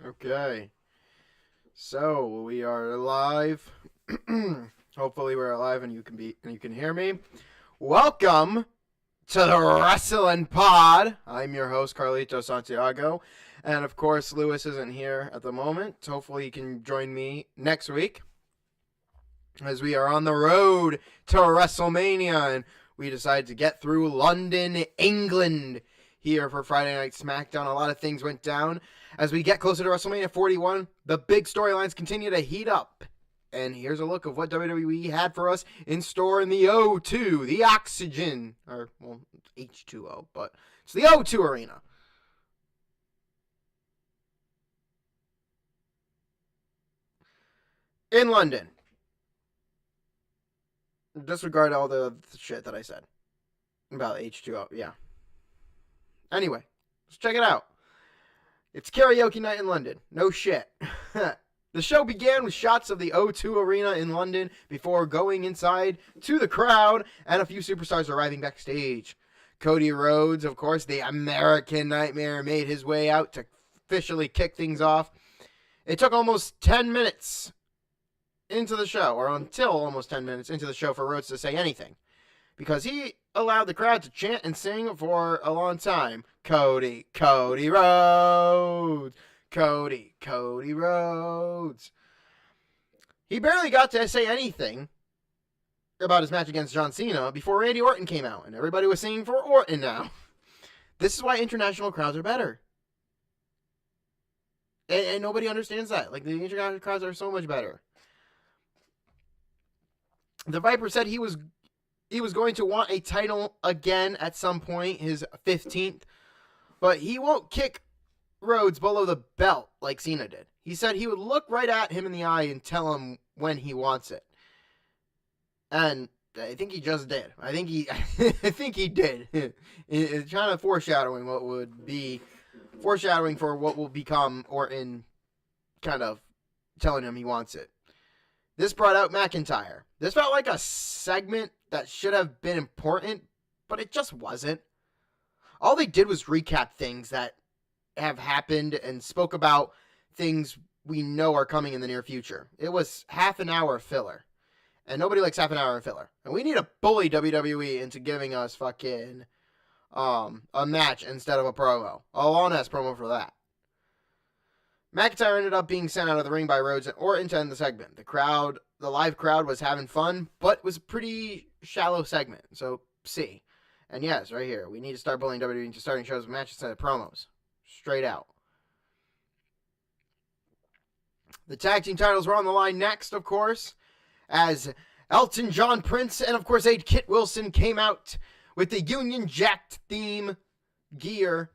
Okay, so we are live. Hopefully, we're alive and you can hear me. Welcome to the Wrestling Pod. I'm your host Carlito Santiago, and of course, Lewis isn't here at the moment. Hopefully, he can join me next week as we are on the road to WrestleMania, and we decided to get through London, England, here for Friday Night SmackDown. A lot of things went down. As we get closer to WrestleMania 41, the big storylines continue to heat up. And here's a look of what WWE had for us in store in the O2, the Oxygen, or, well, H2O, but it's the O2 Arena. In London. Disregard all the shit that I said about H2O, yeah. Anyway, let's check it out. It's karaoke night in London. No shit. The show began with shots of the O2 Arena in London before going inside to the crowd and a few superstars arriving backstage. Cody Rhodes, of course, the American Nightmare, made his way out to officially kick things off. It took almost 10 minutes into the show, or until almost 10 minutes into the show, for Rhodes to say anything, because he allowed the crowd to chant and sing for a long time. Cody, Cody Rhodes. Cody, Cody Rhodes. He barely got to say anything about his match against John Cena before Randy Orton came out, and everybody was singing for Orton now. This is why international crowds are better. And nobody understands that. Like, the international crowds are so much better. The Viper said he was going to want a title again at some point, his 15th, but he won't kick Rhodes below the belt like Cena did. He said he would look right at him in the eye and tell him when he wants it. And I think he just did. I think he did. It's kind of foreshadowing what would be, foreshadowing for what will become Orton, kind of telling him he wants it. This brought out McIntyre. This felt like a segment that should have been important, but it just wasn't. All they did was recap things that have happened and spoke about things we know are coming in the near future. It was half an hour filler. And nobody likes half an hour of filler. And we need to bully WWE into giving us fucking a match instead of a promo. A long-ass promo for that. McIntyre ended up being sent out of the ring by Rhodes and Orton to end the segment. The live crowd was having fun, but it was a pretty shallow segment. So, see. And yes, right here, we need to start bullying WWE into starting shows with matches instead of promos. Straight out. The tag team titles were on the line next, of course, as Elton John Prince and, of course, Kit Wilson came out with the Union Jack theme gear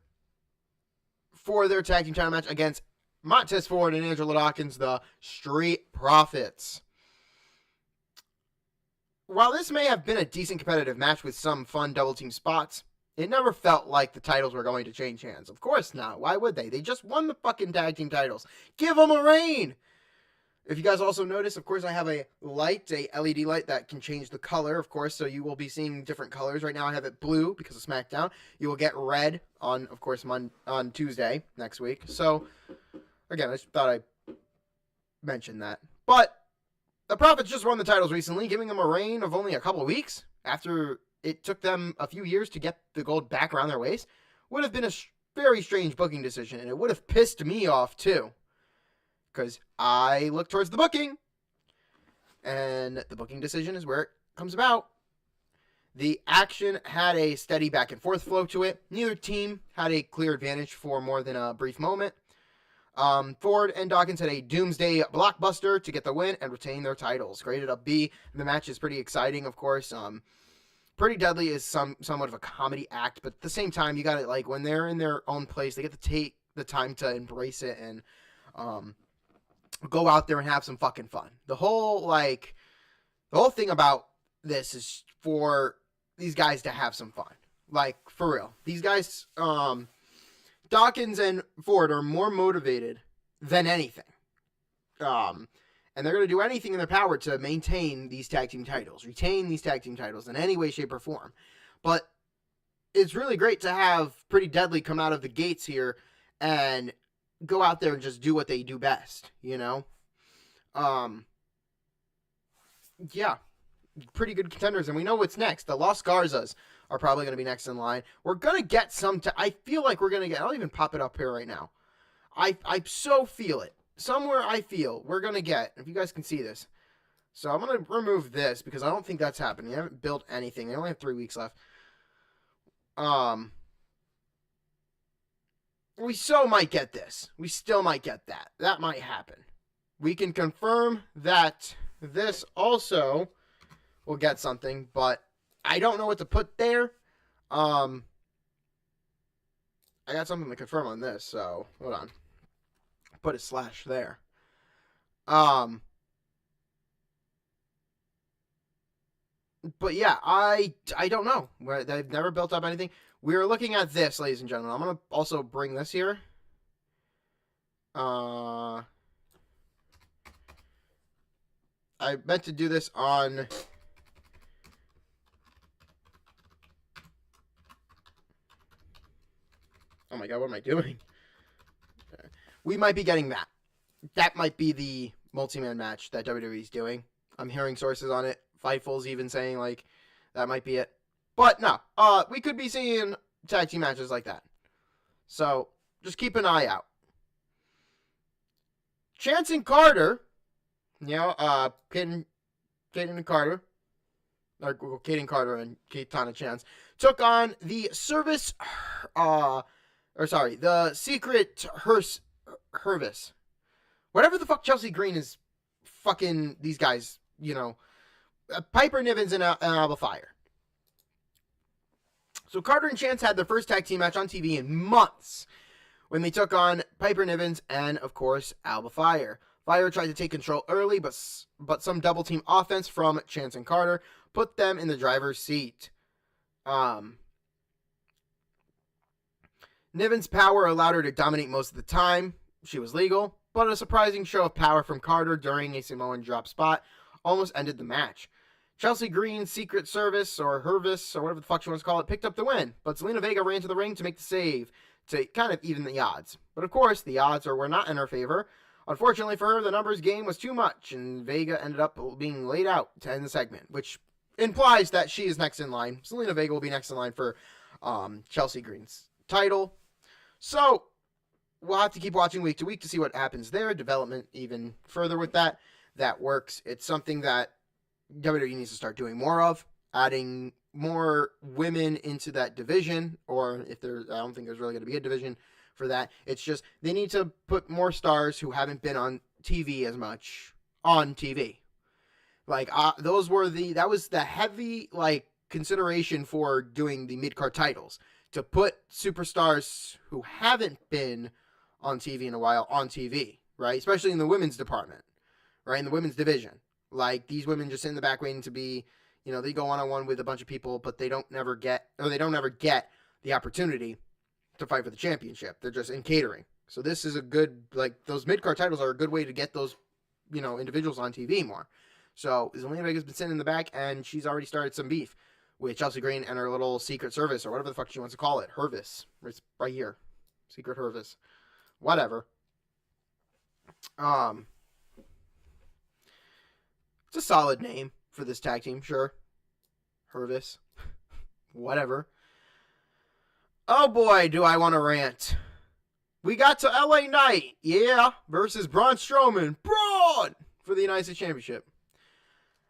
for their tag team title match against Montez Ford and Angelo Dawkins, the Street Profits. While this may have been a decent competitive match with some fun double team spots, it never felt like the titles were going to change hands. Of course not. Why would they? They just won the fucking tag team titles. Give them a reign! If you guys also notice, of course, I have a light, a LED light that can change the color, of course, so you will be seeing different colors. Right now I have it blue because of SmackDown. You will get red on, of course, on Tuesday next week. So, again, I just thought I'd mention that. But the Profits just won the titles recently, giving them a reign of only a couple of weeks after it took them a few years to get the gold back around their waist. Would have been a very strange booking decision, and it would have pissed me off, too. Because I look towards the booking, and the booking decision is where it comes about. The action had a steady back and forth flow to it. Neither team had a clear advantage for more than a brief moment. Ford and Dawkins had a doomsday blockbuster to get the win and retain their titles. Graded a B. The match is pretty exciting, of course. Pretty Deadly is somewhat of a comedy act, but at the same time, you got it, like, when they're in their own place, they get to take the time to embrace it and go out there and have some fucking fun. The whole thing about this is for these guys to have some fun. Like, for real. These guys, Dawkins and Ford are more motivated than anything. And they're going to do anything in their power to maintain these tag team titles, retain these tag team titles in any way, shape, or form. But it's really great to have Pretty Deadly come out of the gates here and go out there and just do what they do best, you know? Yeah, pretty good contenders, and we know what's next. The Los Garzas are probably going to be next in line. We're going to get some, I feel like we're going to get, I'll even pop it up here right now. I so feel it. Somewhere I feel we're going to get, if you guys can see this. So I'm going to remove this because I don't think that's happening. They haven't built anything. They only have 3 weeks left. We so might get this. We still might get that. That might happen. We can confirm that this also will get something, but I don't know what to put there. I got something to confirm on this, so hold on. Put a slash there. But yeah, I don't know. They've never built up anything. We're looking at this, ladies and gentlemen. I'm going to also bring this here. I meant to do this on... Oh my god, what am I doing? We might be getting that. That might be the multi-man match that WWE is doing. I'm hearing sources on it. Fightful's even saying, like, that might be it. But no, we could be seeing tag team matches like that. So, just keep an eye out. Chance and Carter, you know, Kaden and Carter, or Kaden Carter and Katana Chance, took on the the Secret Hervis. Whatever the fuck Chelsea Green is fucking these guys, you know, Piper Nivens and Alba Fire. So Carter and Chance had their first tag team match on TV in months when they took on Piper Nivens and, of course, Alba Fire. Fire tried to take control early, but some double team offense from Chance and Carter put them in the driver's seat. Nivens' power allowed her to dominate most of the time. She was legal, but a surprising show of power from Carter during a Samoan drop spot almost ended the match. Chelsea Green's Secret Service, or Hervis, or whatever the fuck she wants to call it, picked up the win, but Zelina Vega ran to the ring to make the save, to kind of even the odds. But of course, the odds were not in her favor. Unfortunately for her, the numbers game was too much, and Vega ended up being laid out to end the segment, which implies that she is next in line. Zelina Vega will be next in line for Chelsea Green's title. So, we'll have to keep watching week to week to see what happens there. Development even further with that. That works. It's something that WWE needs to start doing more of, adding more women into that division, or if there, I don't think there's really going to be a division for that. It's just they need to put more stars who haven't been on TV as much on TV. Like that was the heavy consideration for doing the mid-card titles, to put superstars who haven't been on TV in a while on TV, right? Especially in the women's department, right? In the women's division. Like, these women just sit in the back waiting to be, you know, they go one-on-one with a bunch of people, but they don't ever get the opportunity to fight for the championship. They're just in catering. So this is a good, those mid-card titles are a good way to get those, you know, individuals on TV more. So Zelina Vega's been sitting in the back, and she's already started some beef with Chelsea Green and her little Secret Service, or whatever the fuck she wants to call it. Hervis. It's right here. Secret Hervis. Whatever. It's a solid name for this tag team, sure. Hervis. Whatever. Oh boy, do I want to rant. We got to LA Knight, yeah, versus Braun Strowman. Braun! For the United States Championship.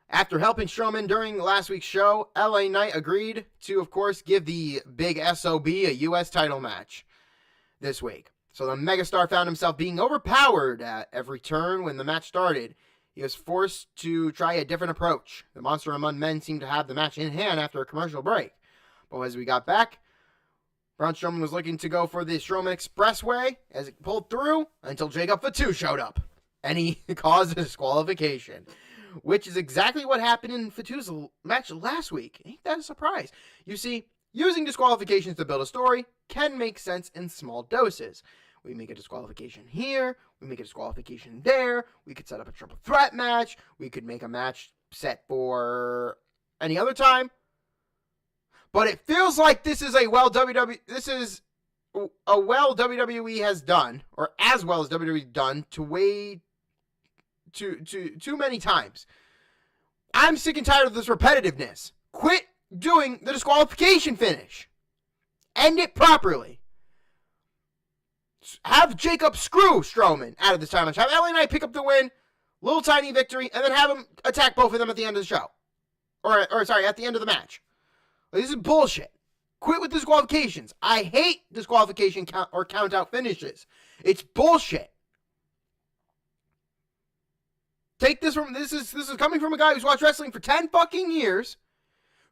After helping Strowman during last week's show, LA Knight agreed to, of course, give the big SOB a U.S. title match this week. So the megastar found himself being overpowered at every turn when the match started. He was forced to try a different approach. The Monster Among Men seemed to have the match in hand after a commercial break. But as we got back, Braun Strowman was looking to go for the Strowman Expressway as it pulled through until Jacob Fatu showed up. And he caused a disqualification, which is exactly what happened in Fatu's match last week. Ain't that a surprise? You see, using disqualifications to build a story can make sense in small doses. We make a disqualification here. We make a disqualification there. We could set up a triple threat match. We could make a match set for any other time. But it feels like this is a this is well WWE has done, or as well as WWE done, too many times. I'm sick and tired of this repetitiveness. Quit doing the disqualification finish. End it properly. Have Jacob screw Strowman out of this time match. Have LA Knight pick up the win, little tiny victory, and then have him attack both of them at the end of the show. Or sorry, at the end of the match. This is bullshit. Quit with disqualifications. I hate disqualification count out finishes. It's bullshit. Take this from this is coming from a guy who's watched wrestling for 10 fucking years,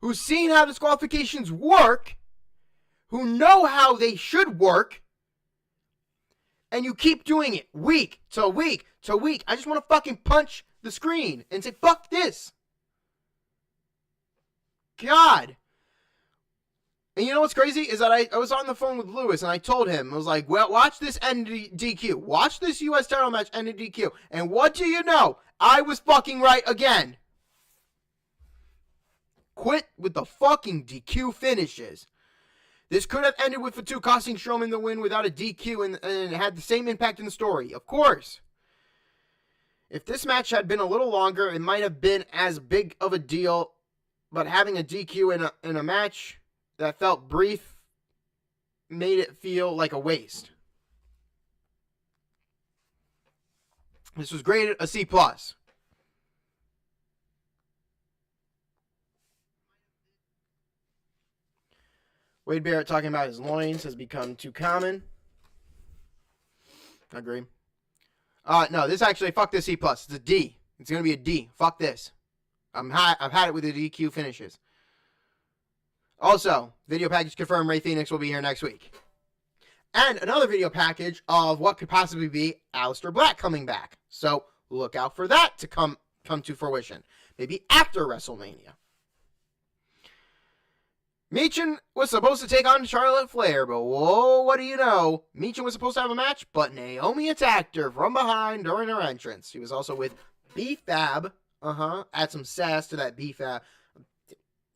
who's seen how disqualifications work, who know how they should work, and you keep doing it week to week to week. I just want to fucking punch the screen and say, fuck this. God. And you know what's crazy is that I was on the phone with Lewis and I told him, I was like, well, watch this end DQ. Watch this U.S. title match end DQ. And what do you know? I was fucking right again. Quit with the fucking DQ finishes. This could have ended with Fatu costing Strowman the win without a DQ and it had the same impact in the story. Of course. If this match had been a little longer, it might have been as big of a deal. But having a DQ in a match that felt brief made it feel like a waste. This was graded a C+. Wade Barrett talking about his loins has become too common. I agree. No, this actually, fuck this C+. It's a D. It's going to be a D. Fuck this. I've had it with the DQ finishes. Also, video package confirmed Rey Fenix will be here next week. And another video package of what could possibly be Aleister Black coming back. So look out for that to come to fruition. Maybe after WrestleMania. Meechin was supposed to take on Charlotte Flair, but whoa, what do you know? Meechin was supposed to have a match, but Naomi attacked her from behind during her entrance. She was also with B-Fab. Add some sass to that B-Fab.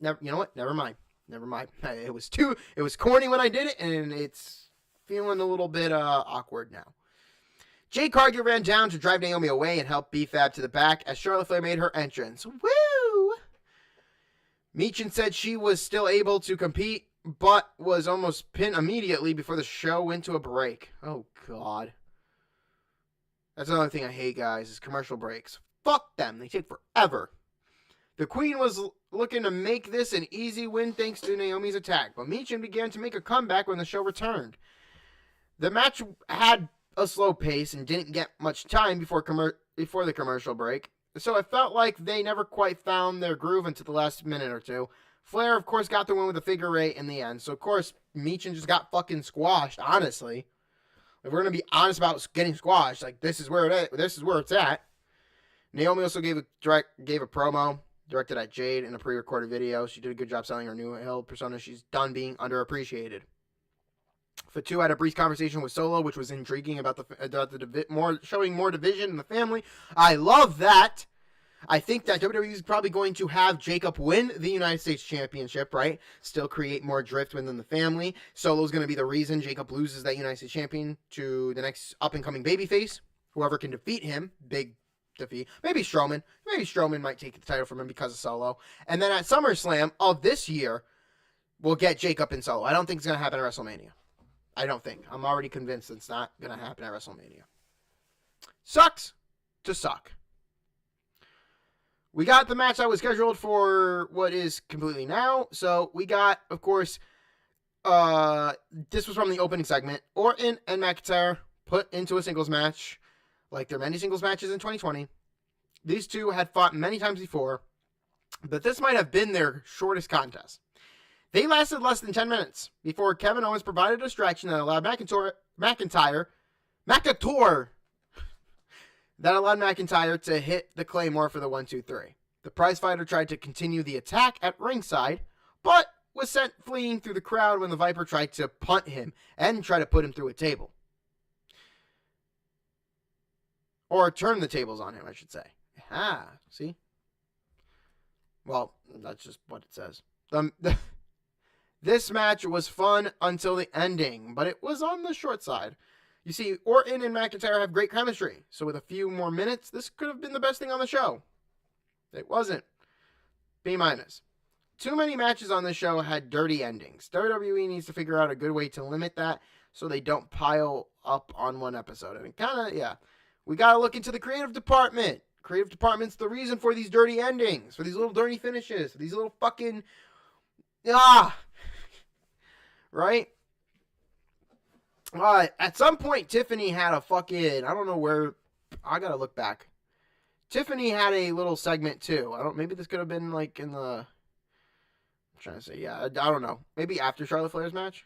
You know what? Never mind. It was corny when I did it, and it's feeling a little bit awkward now. Jade Cargill ran down to drive Naomi away and help B-Fab to the back as Charlotte Flair made her entrance. Woo! Meechin said she was still able to compete, but was almost pinned immediately before the show went to a break. Oh, God. That's another thing I hate, guys, is commercial breaks. Fuck them. They take forever. The Queen was looking to make this an easy win thanks to Naomi's attack, but Meechin began to make a comeback when the show returned. The match had a slow pace and didn't get much time before the commercial break, so it felt like they never quite found their groove until the last minute or two. Flair, of course, got the win with a figure eight in the end, so of course, Meechin just got fucking squashed, honestly. If we're going to be honest about getting squashed, like, this is where it's at. Naomi also gave a promo directed at Jade in a pre-recorded video. She did a good job selling her new heel persona. She's done being underappreciated. Fatu had a brief conversation with Solo, which was intriguing about showing more division in the family. I love that. I think that WWE is probably going to have Jacob win the United States Championship, right? Still create more drift within the family. Solo's going to be the reason Jacob loses that United States Champion to the next up-and-coming babyface. Whoever can defeat him, big defeat. Maybe Strowman. Maybe Strowman might take the title from him because of Solo. And then at SummerSlam of this year, we'll get Jacob and Solo. I don't think it's going to happen at WrestleMania. I don't think. I'm already convinced it's not going to happen at WrestleMania. Sucks to suck. We got the match that was scheduled for what is completely now. So we got, of course, this was from the opening segment. Orton and McIntyre put into a singles match, like their many singles matches in 2020. These two had fought many times before, but this might have been their shortest contest. They lasted less than 10 minutes before Kevin Owens provided a distraction that allowed McIntyre to hit the Claymore for the 1-2-3. The prizefighter tried to continue the attack at ringside, but was sent fleeing through the crowd when the Viper tried to punt him and try to put him through a table. Or turn the tables on him, I should say. See? Well, that's just what it says. This match was fun until the ending, but it was on the short side. You see, Orton and McIntyre have great chemistry, so with a few more minutes, this could have been the best thing on the show. It wasn't. B-. Too many matches on this show had dirty endings. WWE needs to figure out a good way to limit that so they don't pile up on one episode. And we got to look into the creative department. Creative department's the reason for these dirty endings, for these little dirty finishes, for these little fucking... Right? At some point, Tiffany had a fucking... I don't know where... I gotta look back. Tiffany had a little segment, too. Maybe this could have been, like, in the... I'm trying to say, yeah, I don't know. Maybe after Charlotte Flair's match?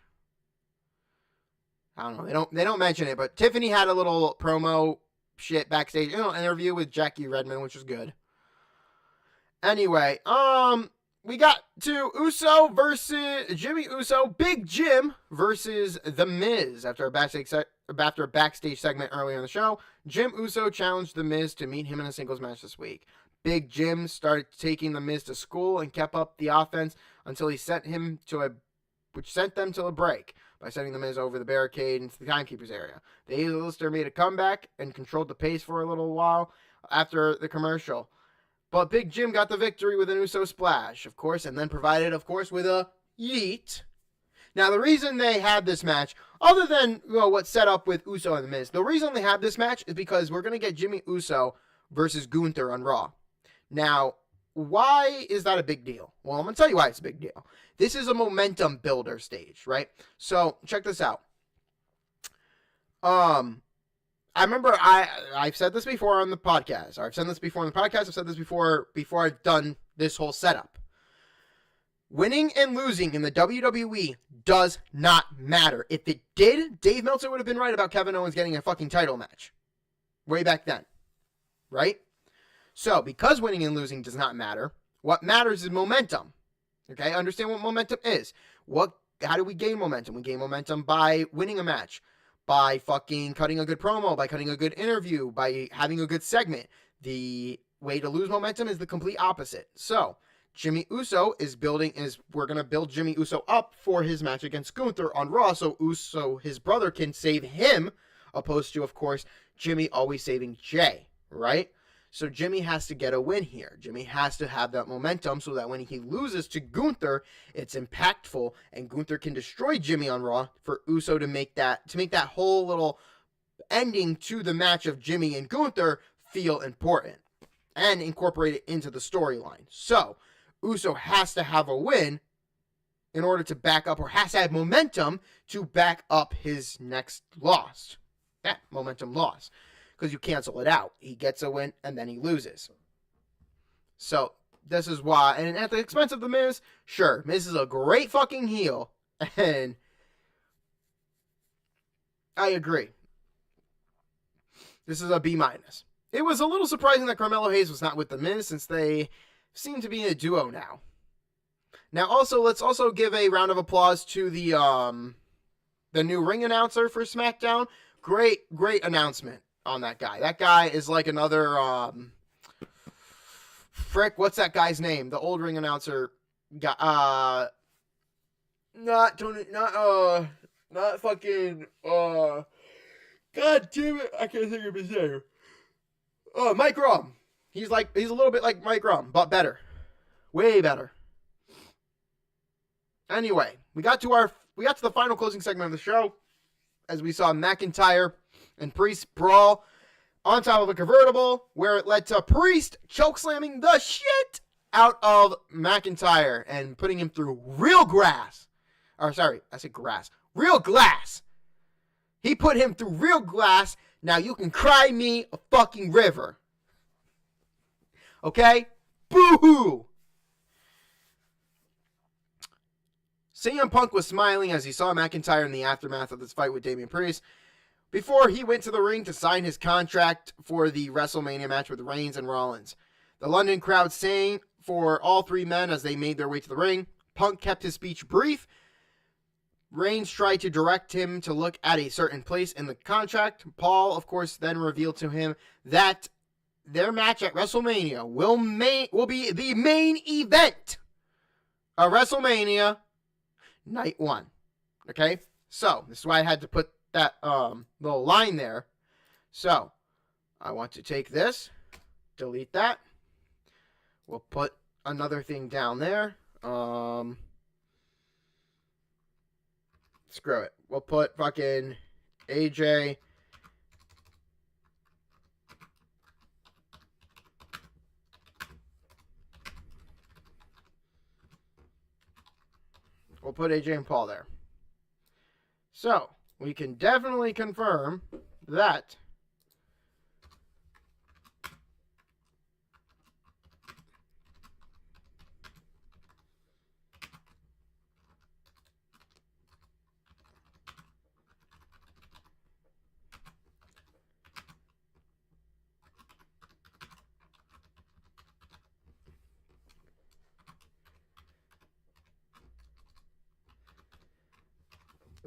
I don't know. They don't mention it, but Tiffany had a little promo shit backstage, interview with Jackie Redmond, which was good. Anyway, we got to Uso versus Jimmy Uso, Big Jim versus The Miz. After a backstage segment earlier in the show, Jim Uso challenged The Miz to meet him in a singles match this week. Big Jim started taking The Miz to school and kept up the offense until he sent them to a break by sending The Miz over the barricade into the timekeeper's area. The A-lister made a comeback and controlled the pace for a little while after the commercial. But Big Jim got the victory with an Uso splash, of course, and then provided, of course, with a yeet. Now, the reason they had this match, other than what's set up with Uso and The Miz, the reason they have this match is because we're going to get Jimmy Uso versus Gunther on Raw. Now, why is that a big deal? Well, I'm going to tell you why it's a big deal. This is a momentum builder stage, right? So, check this out. I remember I've said this before on the podcast. I've said this before on the podcast. I've said this before I've done this whole setup. Winning and losing in the WWE does not matter. If it did, Dave Meltzer would have been right about Kevin Owens getting a fucking title match. Way back then. Right? So, because winning and losing does not matter, what matters is momentum. Okay? Understand what momentum is. How do we gain momentum? We gain momentum by winning a match. By fucking cutting a good promo, by cutting a good interview, by having a good segment. The way to lose momentum is the complete opposite. So, Jimmy Uso we're going to build Jimmy Uso up for his match against Gunther on Raw, so Uso, his brother, can save him, opposed to, of course, Jimmy always saving Jay, right? So Jimmy has to get a win here. Jimmy has to have that momentum so that when he loses to Gunther, it's impactful, and Gunther can destroy Jimmy on Raw for Uso to make that whole little ending to the match of Jimmy and Gunther feel important and incorporate it into the storyline. So Uso has to have a win in order to back up, or has to have momentum to back up his next loss. That momentum loss. Because you cancel it out. He gets a win, and then he loses. So, this is why. And at the expense of The Miz, sure, Miz is a great fucking heel. And I agree. This is a B-. It was a little surprising that Carmelo Hayes was not with The Miz, since they seem to be a duo now. Now, also, let's also give a round of applause to the new ring announcer for SmackDown. Great announcement on that guy. That guy is like another what's that guy's name? The old ring announcer guy. Not fucking God damn it, I can't think of his name. Mike Rom. He's a little bit like Mike Rom, but better. Way better. Anyway, we got to the final closing segment of the show, as we saw McIntyre and Priest brawl on top of a convertible, where it led to Priest chokeslamming the shit out of McIntyre and putting him through real grass. Or sorry, I said grass. Real glass. He put him through real glass. Now you can cry me a fucking river. Okay? Boo-hoo! CM Punk was smiling as he saw McIntyre in the aftermath of this fight with Damian Priest, before he went to the ring to sign his contract for the WrestleMania match with Reigns and Rollins. The London crowd sang for all three men as they made their way to the ring. Punk kept his speech brief. Reigns tried to direct him to look at a certain place in the contract. Paul, of course, then revealed to him that their match at WrestleMania will be the main event of WrestleMania. night 1. Okay? So, this is why I had to put that little line there. So, I want to take this, delete that. We'll put another thing down there. Screw it. We'll put fucking AJ. We'll put AJ and Paul there. So, we can definitely confirm that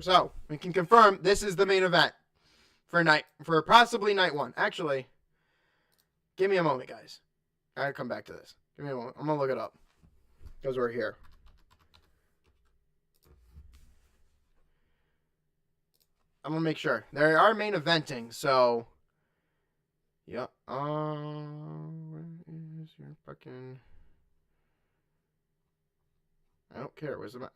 so we can confirm this is the main event for possibly night 1. Actually, give me a moment, guys. I gotta come back to this. Give me a moment. I'm gonna look it up because we're here. I'm gonna make sure they are main eventing. So, yeah. Where is your fucking? I don't care. Where's the matches?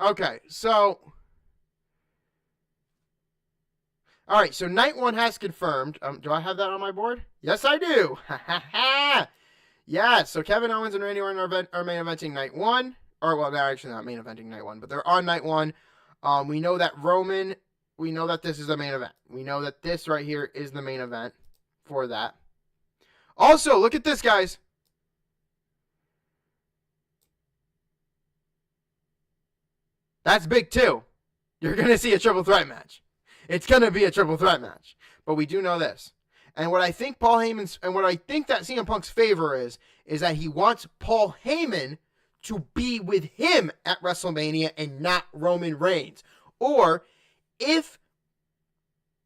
Okay, so. Alright, so night 1 has confirmed. Do I have that on my board? Yes, I do. Ha ha ha. Yeah, so Kevin Owens and Randy Orton are main eventing night 1. Or, well, they're actually not main eventing night 1, but they're on night 1. We know that we know that this is the main event. We know that this right here is the main event for that. Also, look at this, guys. That's big, too. You're going to see a triple threat match. It's going to be a triple threat match. But we do know this. And what I think Paul Heyman's, and what I think that CM Punk's favor is that he wants Paul Heyman to be with him at WrestleMania and not Roman Reigns. Or, if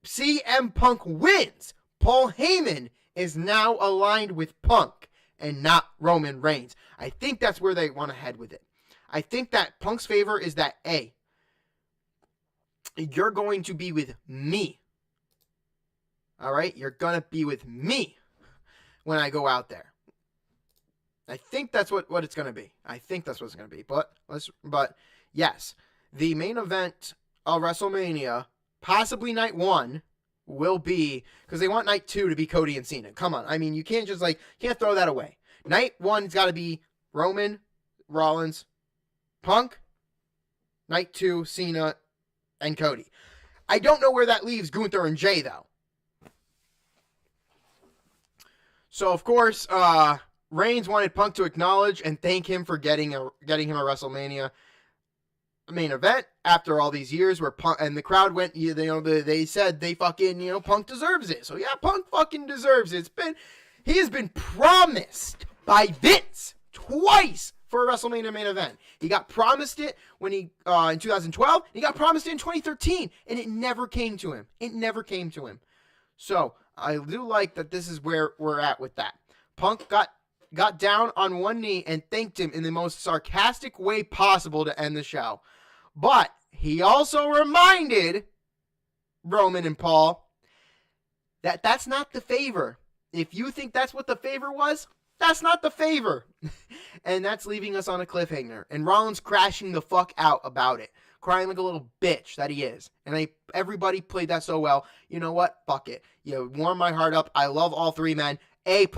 CM Punk wins, Paul Heyman is now aligned with Punk and not Roman Reigns. I think that's where they want to head with it. I think that Punk's favor is that, A, you're going to be with me. All right? You're going to be with me when I go out there. I think that's what it's going to be. I think that's what it's going to be. But yes, the main event of WrestleMania, possibly night 1, will be, because they want night 2 to be Cody and Cena. Come on. I mean, you can't just can't throw that away. Night 1's got to be Roman, Rollins, Punk. Night 2, Cena and Cody. I don't know where that leaves Gunther and Jay, though. So, of course, Reigns wanted Punk to acknowledge and thank him for getting him a WrestleMania main event after all these years where Punk, and the crowd went, they said they fucking, Punk deserves it. So, yeah, Punk fucking deserves it. He has been promised by Vince twice for a WrestleMania main event. He got promised it when in 2012. He got promised it in 2013, and it never came to him. It never came to him. So I do like that this is where we're at with that. Punk got down on one knee and thanked him in the most sarcastic way possible to end the show. But he also reminded Roman and Paul that that's not the favor. If you think that's what the favor was, that's not the favor. And that's leaving us on a cliffhanger. And Rollins crashing the fuck out about it. Crying like a little bitch that he is. And everybody played that so well. You know what? Fuck it. You warm my heart up. I love all 3 men. A+++++.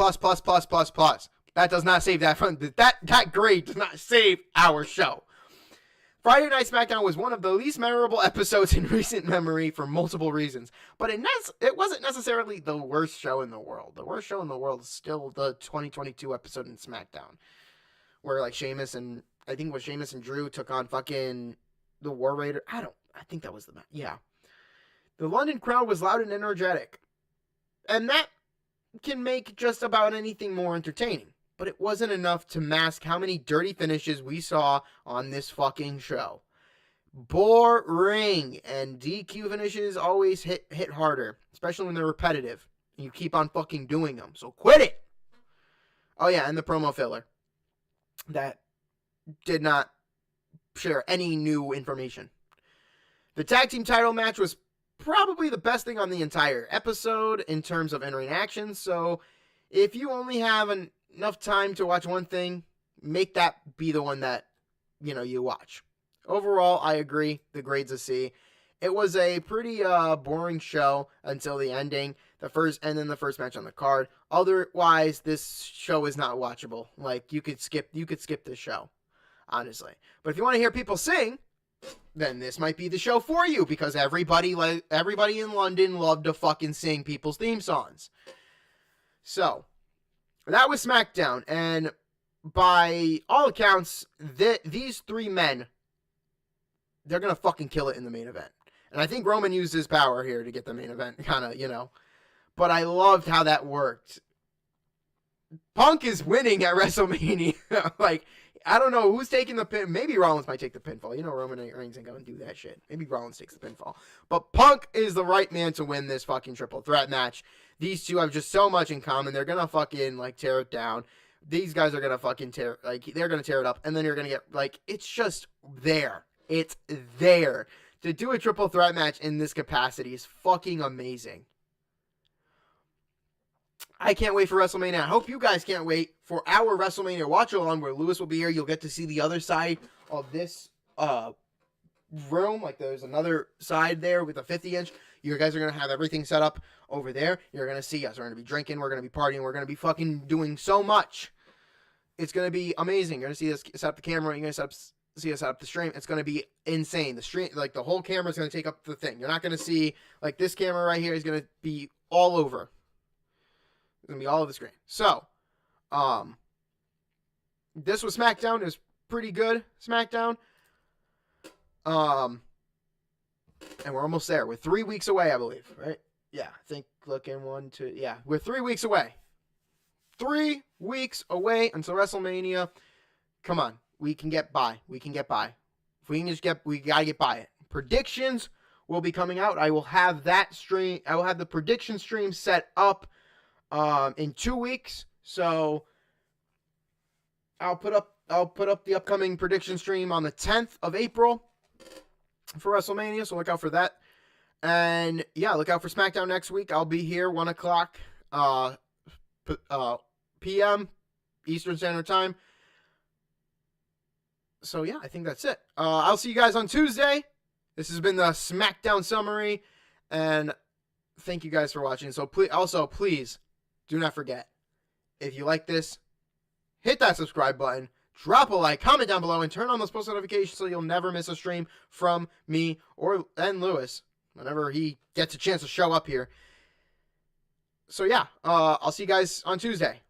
That does not save that grade does not save our show. Friday Night SmackDown was one of the least memorable episodes in recent memory for multiple reasons. But it wasn't necessarily the worst show in the world. The worst show in the world is still the 2022 episode in SmackDown. Where Sheamus and Drew took on fucking the War Raider. I think that was the match. Yeah. The London crowd was loud and energetic. And that can make just about anything more entertaining. But it wasn't enough to mask how many dirty finishes we saw on this fucking show. Boring. And DQ finishes always hit harder. Especially when they're repetitive. And you keep on fucking doing them. So quit it. Oh yeah, and the promo filler that did not share any new information. The tag team title match was probably the best thing on the entire episode in terms of in-ring action. So if you only have enough time to watch one thing, make that be the one that, you watch. Overall, I agree. The grade's a C. It was a pretty boring show until the ending, the first match on the card. Otherwise, this show is not watchable. Like, you could skip this show, honestly. But if you want to hear people sing, then this might be the show for you, because everybody in London loved to fucking sing people's theme songs. So, that was SmackDown, and by all accounts, these three men, they're gonna fucking kill it in the main event. And I think Roman used his power here to get the main event, kind of, But I loved how that worked. Punk is winning at WrestleMania. Like, I don't know who's taking the pin. Maybe Rollins might take the pinfall. Roman Reigns ain't gonna do that shit. Maybe Rollins takes the pinfall. But Punk is the right man to win this fucking triple threat match. These two have just so much in common. They're gonna fucking, tear it down. These guys are gonna fucking they're gonna tear it up. And then you're gonna get, it's just there. It's there. To do a triple threat match in this capacity is fucking amazing. I can't wait for WrestleMania. I hope you guys can't wait for our WrestleMania watch along where Lewis will be here. You'll get to see the other side of this room. Like, there's another side there with a 50-inch. You guys are going to have everything set up over there. You're going to see us. We're going to be drinking. We're going to be partying. We're going to be fucking doing so much. It's going to be amazing. You're going to see us set up the camera. You're going to see us set up the stream. It's going to be insane. The stream, the whole camera is going to take up the thing. You're not going to see, this camera right here is going to be all over. It's going to be all over the screen. So, this was SmackDown. It was pretty good, SmackDown. And we're almost there. We're 3 weeks away, I believe, right? Yeah, I think looking 1, 2, yeah. We're 3 weeks away. 3 weeks away until WrestleMania. Come on. We can get by. We can get by. If we can just we gotta get by it. Predictions will be coming out. I will have that stream. I will have the prediction stream set up in 2 weeks. So I'll put up the upcoming prediction stream on the 10th of April for WrestleMania. So look out for that. And yeah, look out for SmackDown next week. I'll be here 1 o'clock p.m. Eastern Standard Time. So yeah, I think that's it. I'll see you guys on Tuesday. This has been the SmackDown summary, and thank you guys for watching. So please do not forget, if you like this, hit that subscribe button, drop a like, comment down below, and turn on those post notifications so you'll never miss a stream from me and Lewis whenever he gets a chance to show up here. So yeah, I'll see you guys on Tuesday.